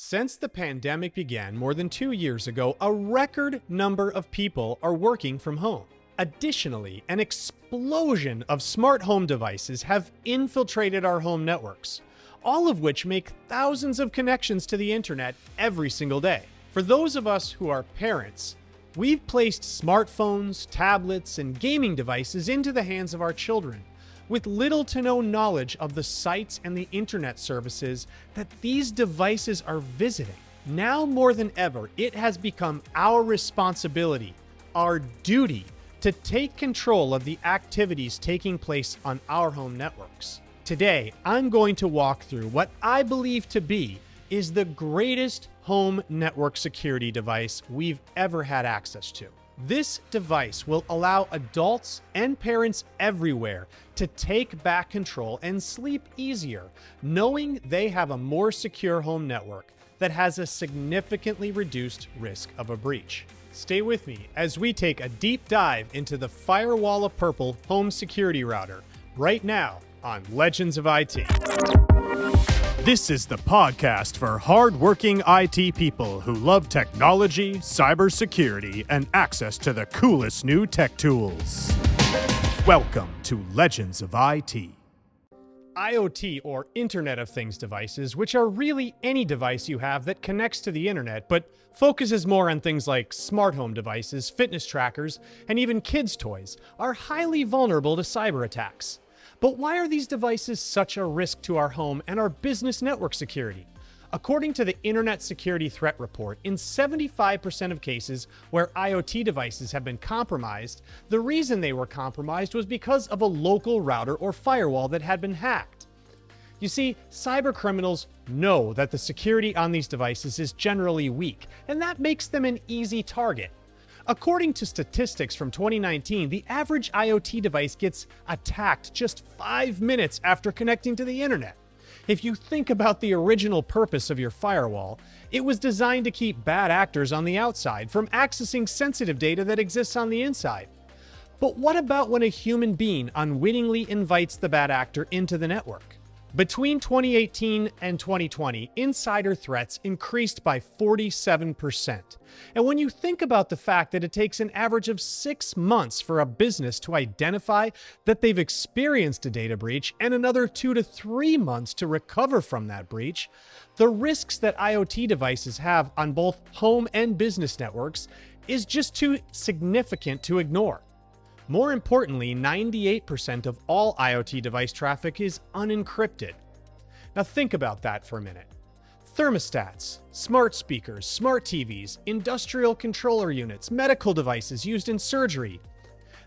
Since the pandemic began more than 2 years ago, a record number of people are working from home. Additionally, an explosion of smart home devices have infiltrated our home networks, all of which make thousands of connections to the internet every single day. For those of us who are parents, we've placed smartphones, tablets, and gaming devices into the hands of our children, with little to no knowledge of the sites and the internet services that these devices are visiting. Now more than ever, it has become our responsibility, our duty, to take control of the activities taking place on our home networks. Today, I'm going to walk through what I believe to be is the greatest home network security device we've ever had access to. This device will allow adults and parents everywhere to take back control and sleep easier, knowing they have a more secure home network that has a significantly reduced risk of a breach. Stay with me as we take a deep dive into the Firewalla Purple home security router right now on Legends of IT. This is the podcast for hardworking IT people who love technology, cybersecurity, and access to the coolest new tech tools. Welcome to Legends of IT. IoT, or Internet of Things devices, which are really any device you have that connects to the internet, but focuses more on things like smart home devices, fitness trackers, and even kids' toys, are highly vulnerable to cyber attacks. But why are these devices such a risk to our home and our business network security? According to the Internet Security Threat Report, in 75% of cases where IoT devices have been compromised, the reason they were compromised was because of a local router or firewall that had been hacked. You see, cyber criminals know that the security on these devices is generally weak, and that makes them an easy target. According to statistics from 2019, the average IoT device gets attacked just 5 minutes after connecting to the internet. If you think about the original purpose of your firewall, it was designed to keep bad actors on the outside from accessing sensitive data that exists on the inside. But what about when a human being unwittingly invites the bad actor into the network? Between 2018 and 2020, insider threats increased by 47%. And when you think about the fact that it takes an average of 6 months for a business to identify that they've experienced a data breach and another 2 to 3 months to recover from that breach, the risks that IoT devices have on both home and business networks is just too significant to ignore. More importantly, 98% of all IoT device traffic is unencrypted. Now think about that for a minute. Thermostats, smart speakers, smart TVs, industrial controller units, medical devices used in surgery.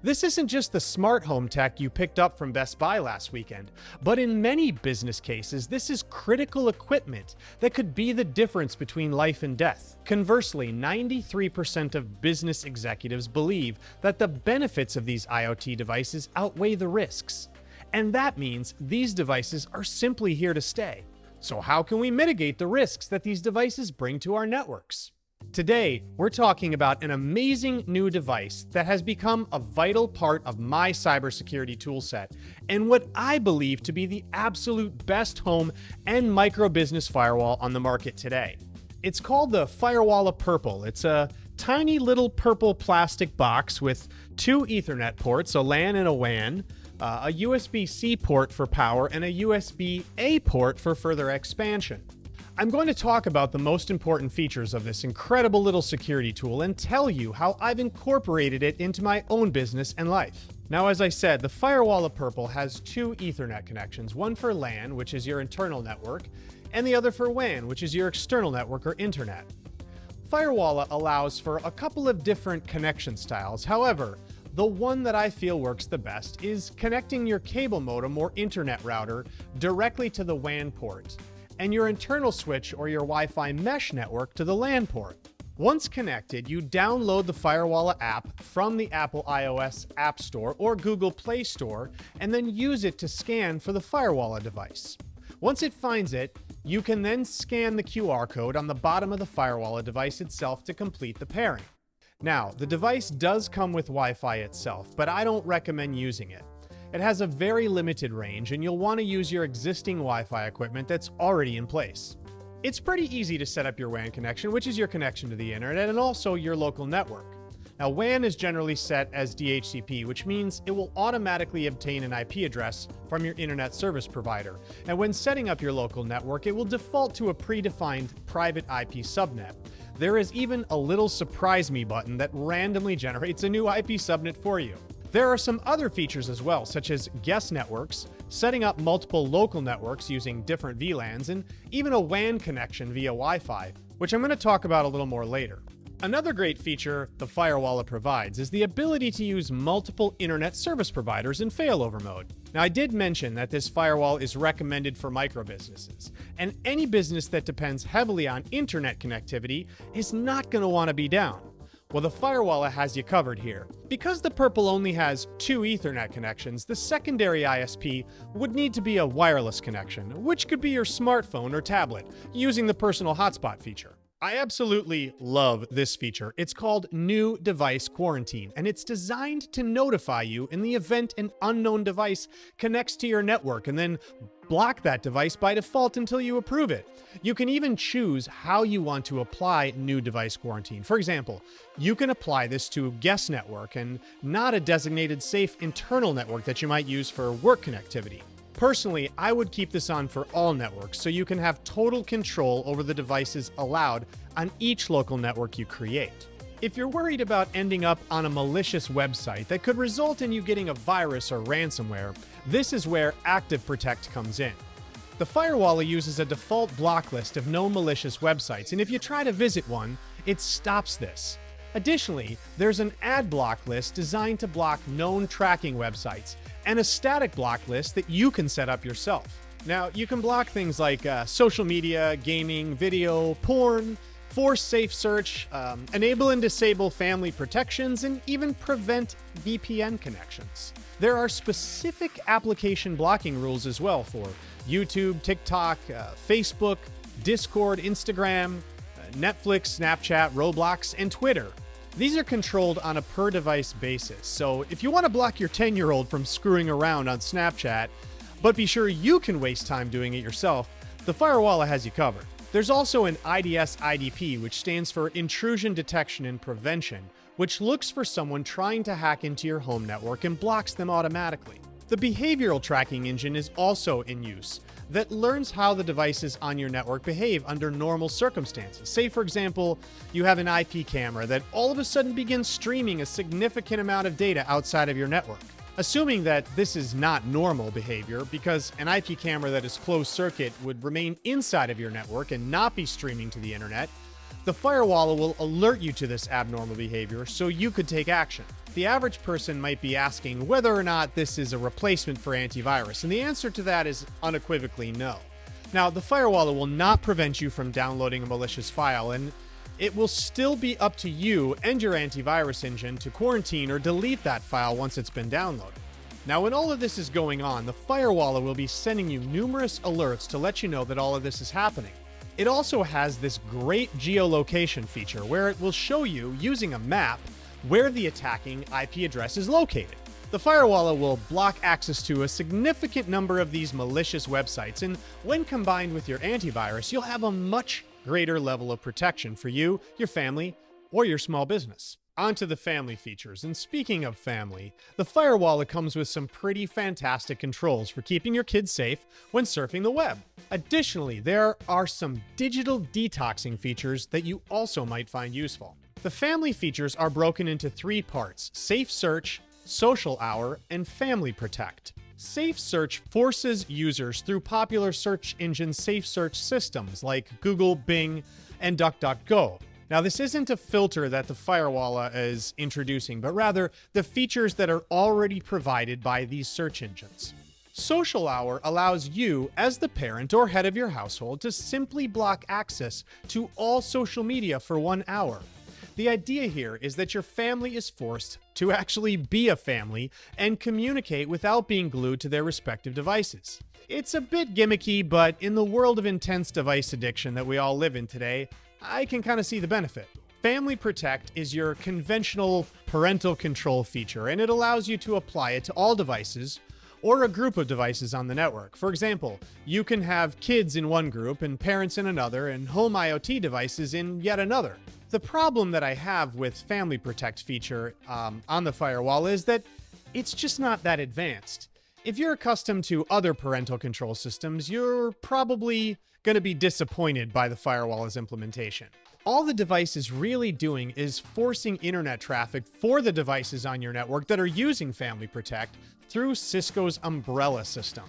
This isn't just the smart home tech you picked up from Best Buy last weekend, but in many business cases, this is critical equipment that could be the difference between life and death. Conversely, 93% of business executives believe that the benefits of these IoT devices outweigh the risks. And that means these devices are simply here to stay. So how can we mitigate the risks that these devices bring to our networks? Today, we're talking about an amazing new device that has become a vital part of my cybersecurity toolset and what I believe to be the absolute best home and micro business firewall on the market today. It's called the Firewalla Purple. It's a tiny little purple plastic box with 2 Ethernet ports, a LAN and a WAN, a USB-C port for power, and a USB-A port for further expansion. I'm going to talk about the most important features of this incredible little security tool and tell you how I've incorporated it into my own business and life. Now, as I said, the Firewalla Purple has 2 Ethernet connections, one for LAN, which is your internal network, and the other for WAN, which is your external network or internet. Firewalla allows for a couple of different connection styles. However, the one that I feel works the best is connecting your cable modem or internet router directly to the WAN port, and your internal switch or your Wi-Fi mesh network to the LAN port. Once connected, you download the Firewalla app from the Apple iOS App Store or Google Play Store and then use it to scan for the Firewalla device. Once it finds it, you can then scan the QR code on the bottom of the Firewalla device itself to complete the pairing. Now, the device does come with Wi-Fi itself, but I don't recommend using it. It has a very limited range, and you'll want to use your existing Wi-Fi equipment that's already in place. It's pretty easy to set up your WAN connection, which is your connection to the internet and also your local network. Now, WAN is generally set as DHCP, which means it will automatically obtain an IP address from your internet service provider. And when setting up your local network, it will default to a predefined private IP subnet. There is even a little surprise me button that randomly generates a new IP subnet for you. There are some other features as well, such as guest networks, setting up multiple local networks using different VLANs, and even a WAN connection via Wi-Fi, which I'm going to talk about a little more later. Another great feature the Firewalla provides is the ability to use multiple internet service providers in failover mode. Now, I did mention that this firewall is recommended for micro businesses, and any business that depends heavily on internet connectivity is not going to want to be down. Well, the Firewalla has you covered here. Because the Purple only has 2 Ethernet connections, the secondary ISP would need to be a wireless connection, which could be your smartphone or tablet, using the personal hotspot feature. I absolutely love this feature. It's called New Device Quarantine, and it's designed to notify you in the event an unknown device connects to your network and then block that device by default until you approve it. You can even choose how you want to apply New Device Quarantine. For example, you can apply this to a guest network and not a designated safe internal network that you might use for work connectivity. Personally, I would keep this on for all networks so you can have total control over the devices allowed on each local network you create. If you're worried about ending up on a malicious website that could result in you getting a virus or ransomware, this is where Active Protect comes in. The Firewalla uses a default block list of known malicious websites, and if you try to visit one, it stops this. Additionally, there's an ad block list designed to block known tracking websites, and a static block list that you can set up yourself. Now, you can block things like social media, gaming, video, porn, force safe search, enable and disable family protections, and even prevent VPN connections. There are specific application blocking rules as well for YouTube, TikTok, Facebook, Discord, Instagram, Netflix, Snapchat, Roblox, and Twitter. These are controlled on a per-device basis, so if you want to block your 10-year-old from screwing around on Snapchat, but be sure you can waste time doing it yourself, the Firewalla has you covered. There's also an IDS-IDP, which stands for Intrusion Detection and Prevention, which looks for someone trying to hack into your home network and blocks them automatically. The behavioral tracking engine is also in use that learns how the devices on your network behave under normal circumstances. Say, for example, you have an IP camera that all of a sudden begins streaming a significant amount of data outside of your network. Assuming that this is not normal behavior, because an IP camera that is closed circuit would remain inside of your network and not be streaming to the internet, the Firewalla will alert you to this abnormal behavior so you could take action. The average person might be asking whether or not this is a replacement for antivirus, and the answer to that is unequivocally no. Now, the Firewalla will not prevent you from downloading a malicious file, and it will still be up to you and your antivirus engine to quarantine or delete that file once it's been downloaded. Now, when all of this is going on, the Firewalla will be sending you numerous alerts to let you know that all of this is happening. It also has this great geolocation feature where it will show you, using a map, where the attacking IP address is located. The Firewalla will block access to a significant number of these malicious websites, and when combined with your antivirus, you'll have a much greater level of protection for you, your family, or your small business. On to the family features, and speaking of family, the Firewalla comes with some pretty fantastic controls for keeping your kids safe when surfing the web. Additionally, there are some digital detoxing features that you also might find useful. The family features are broken into 3 parts: Safe Search, Social Hour, and Family Protect. Safe Search forces users through popular search engine safe search systems like Google, Bing, and DuckDuckGo. Now, this isn't a filter that the Firewalla is introducing, but rather the features that are already provided by these search engines. Social Hour allows you, as the parent or head of your household, to simply block access to all social media for 1 hour. The idea here is that your family is forced to actually be a family and communicate without being glued to their respective devices. It's a bit gimmicky, but in the world of intense device addiction that we all live in today, I can kind of see the benefit. Family Protect is your conventional parental control feature, and it allows you to apply it to all devices or a group of devices on the network. For example, you can have kids in one group and parents in another and home IoT devices in yet another. The problem that I have with Family Protect feature on the firewall is that it's just not that advanced. If you're accustomed to other parental control systems, you're probably going to be disappointed by the Firewalla's implementation. All the device is really doing is forcing internet traffic for the devices on your network that are using Family Protect through Cisco's umbrella system.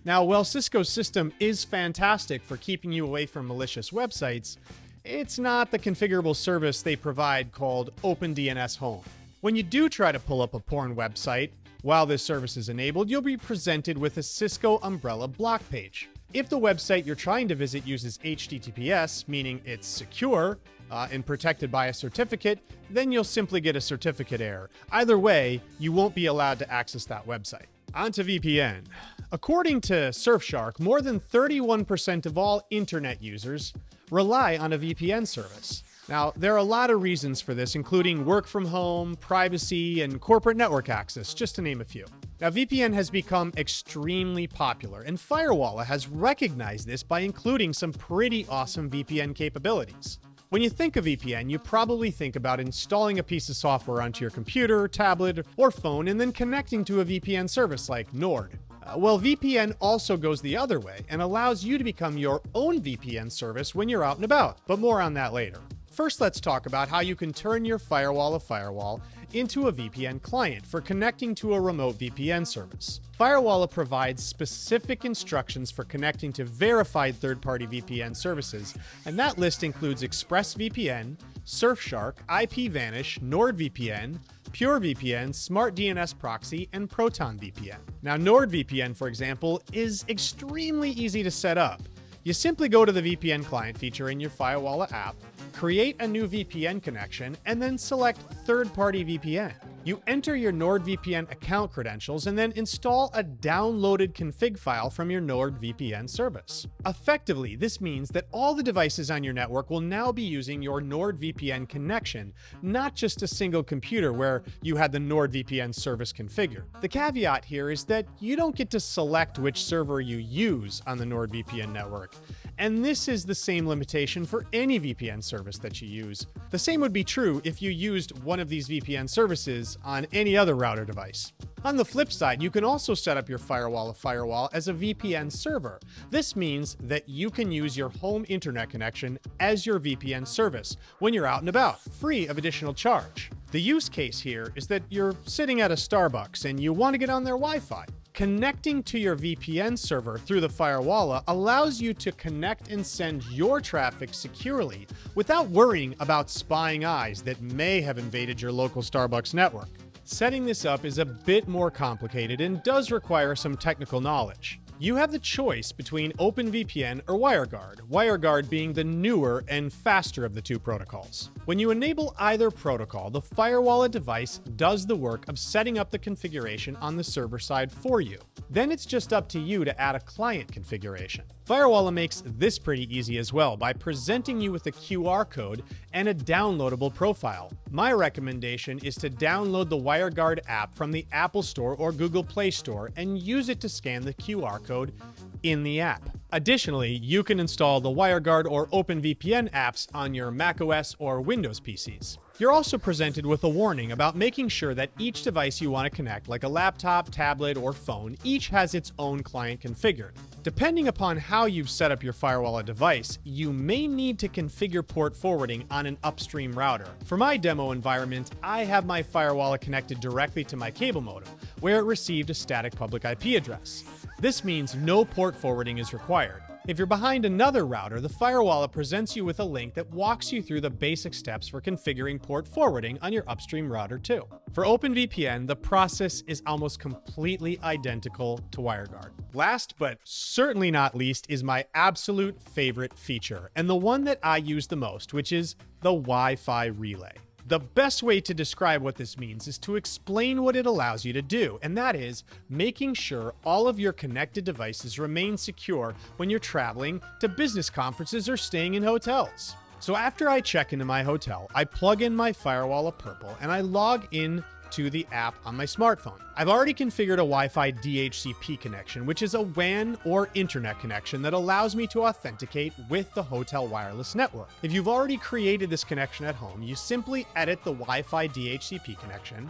Now, while Cisco's system is fantastic for keeping you away from malicious websites, it's not the configurable service they provide called OpenDNS Home. When you do try to pull up a porn website, while this service is enabled, you'll be presented with a Cisco umbrella block page. If the website you're trying to visit uses HTTPS, meaning it's secure and protected by a certificate, then you'll simply get a certificate error. Either way, you won't be allowed to access that website. On to VPN. According to Surfshark, more than 31% of all internet users rely on a VPN service. Now, there are a lot of reasons for this, including work from home, privacy, and corporate network access, just to name a few. Now, VPN has become extremely popular, and Firewalla has recognized this by including some pretty awesome VPN capabilities. When you think of VPN, you probably think about installing a piece of software onto your computer, tablet, or phone, and then connecting to a VPN service like Nord. Well, VPN also goes the other way and allows you to become your own VPN service when you're out and about, but more on that later. First, let's talk about how you can turn your Firewalla firewall into a VPN client for connecting to a remote VPN service. Firewalla provides specific instructions for connecting to verified third-party VPN services, and that list includes ExpressVPN, Surfshark, IPVanish, NordVPN, PureVPN, SmartDNS Proxy, and ProtonVPN. Now, NordVPN, for example, is extremely easy to set up. You simply go to the VPN client feature in your Firewalla app, create a new VPN connection, and then select third-party VPN. You enter your NordVPN account credentials and then install a downloaded config file from your NordVPN service. Effectively, this means that all the devices on your network will now be using your NordVPN connection, not just a single computer where you had the NordVPN service configured. The caveat here is that you don't get to select which server you use on the NordVPN network. And this is the same limitation for any VPN service that you use. The same would be true if you used one of these VPN services on any other router device. On the flip side, you can also set up your Firewalla firewall as a VPN server. This means that you can use your home internet connection as your VPN service when you're out and about, free of additional charge. The use case here is that you're sitting at a Starbucks and you want to get on their Wi-Fi. Connecting to your VPN server through the Firewalla allows you to connect and send your traffic securely without worrying about spying eyes that may have invaded your local Starbucks network. Setting this up is a bit more complicated and does require some technical knowledge. You have the choice between OpenVPN or WireGuard, WireGuard being the newer and faster of the two protocols. When you enable either protocol, the Firewalla device does the work of setting up the configuration on the server side for you. Then it's just up to you to add a client configuration. Firewalla makes this pretty easy as well by presenting you with a QR code and a downloadable profile. My recommendation is to download the WireGuard app from the Apple Store or Google Play Store and use it to scan the QR code in the app. Additionally, you can install the WireGuard or OpenVPN apps on your macOS or Windows PCs. You're also presented with a warning about making sure that each device you want to connect, like a laptop, tablet, or phone, each has its own client configured. Depending upon how you've set up your Firewalla device, you may need to configure port forwarding on an upstream router. For my demo environment, I have my Firewalla connected directly to my cable modem, where it received a static public IP address. This means no port forwarding is required. If you're behind another router, the Firewalla presents you with a link that walks you through the basic steps for configuring port forwarding on your upstream router too. For OpenVPN, the process is almost completely identical to WireGuard. Last but certainly not least is my absolute favorite feature, and the one that I use the most, which is the Wi-Fi relay. The best way to describe what this means is to explain what it allows you to do, and that is making sure all of your connected devices remain secure when you're traveling to business conferences or staying in hotels. So after I check into my hotel, I plug in my Firewalla Purple and I log in to the app on my smartphone. I've already configured a Wi-Fi DHCP connection, which is a WAN or internet connection that allows me to authenticate with the hotel wireless network. If you've already created this connection at home, you simply edit the Wi-Fi DHCP connection,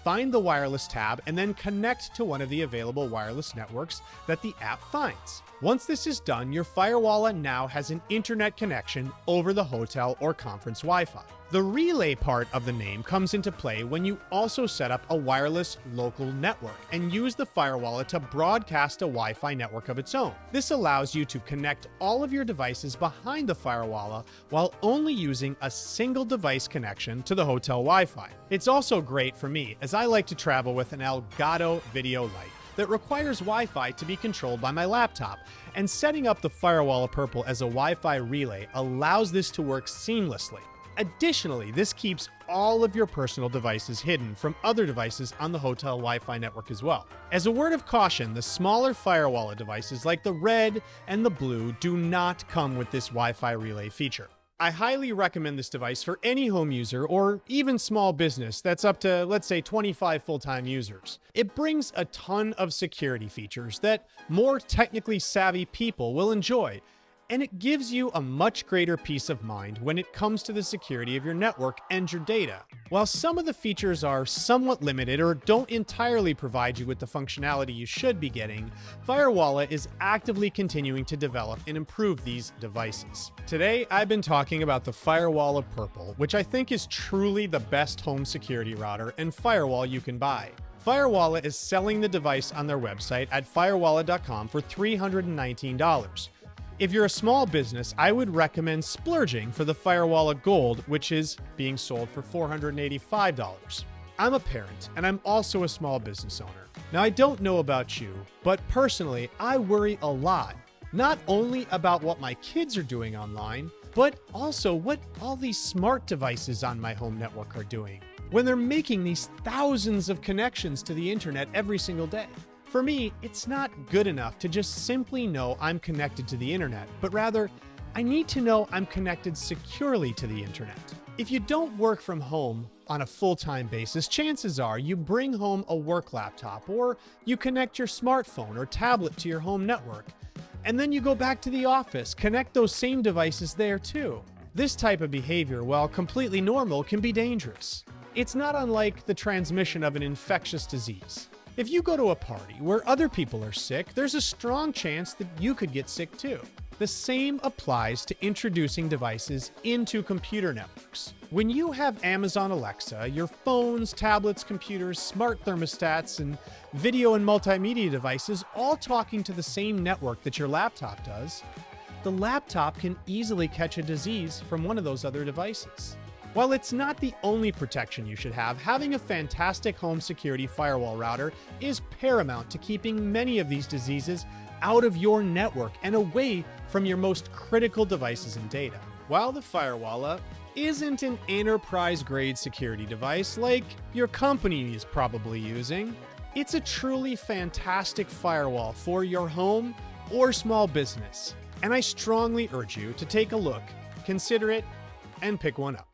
find the wireless tab, and then connect to one of the available wireless networks that the app finds. Once this is done, your Firewalla now has an internet connection over the hotel or conference Wi-Fi. The relay part of the name comes into play when you also set up a wireless local network and use the Firewalla to broadcast a Wi-Fi network of its own. This allows you to connect all of your devices behind the Firewalla while only using a single device connection to the hotel Wi-Fi. It's also great for me, as I like to travel with an Elgato video light that requires Wi-Fi to be controlled by my laptop, and setting up the Firewalla Purple as a Wi-Fi relay allows this to work seamlessly. Additionally, this keeps all of your personal devices hidden from other devices on the hotel Wi-Fi network as well. As a word of caution, the smaller Firewalla devices like the red and the blue do not come with this Wi-Fi relay feature. I highly recommend this device for any home user or even small business that's up to, let's say, 25 full-time users. It brings a ton of security features that more technically savvy people will enjoy, and it gives you a much greater peace of mind when it comes to the security of your network and your data. While some of the features are somewhat limited or don't entirely provide you with the functionality you should be getting, Firewalla is actively continuing to develop and improve these devices. Today, I've been talking about the Firewalla Purple, which I think is truly the best home security router and firewall you can buy. Firewalla is selling the device on their website at firewalla.com for $319. If you're a small business, I would recommend splurging for the Firewalla Gold, which is being sold for $485. I'm a parent, and I'm also a small business owner. Now, I don't know about you, but personally, I worry a lot, not only about what my kids are doing online, but also what all these smart devices on my home network are doing when they're making these thousands of connections to the internet every single day. For me, it's not good enough to just simply know I'm connected to the internet, but rather, I need to know I'm connected securely to the internet. If you don't work from home on a full-time basis, chances are you bring home a work laptop or you connect your smartphone or tablet to your home network, and then you go back to the office, connect those same devices there too. This type of behavior, while completely normal, can be dangerous. It's not unlike the transmission of an infectious disease. If you go to a party where other people are sick, there's a strong chance that you could get sick too. The same applies to introducing devices into computer networks. When you have Amazon Alexa, your phones, tablets, computers, smart thermostats, and video and multimedia devices all talking to the same network that your laptop does, the laptop can easily catch a disease from one of those other devices. While it's not the only protection you should have, having a fantastic home security firewall router is paramount to keeping many of these diseases out of your network and away from your most critical devices and data. While the Firewalla isn't an enterprise-grade security device like your company is probably using, it's a truly fantastic firewall for your home or small business. And I strongly urge you to take a look, consider it, and pick one up.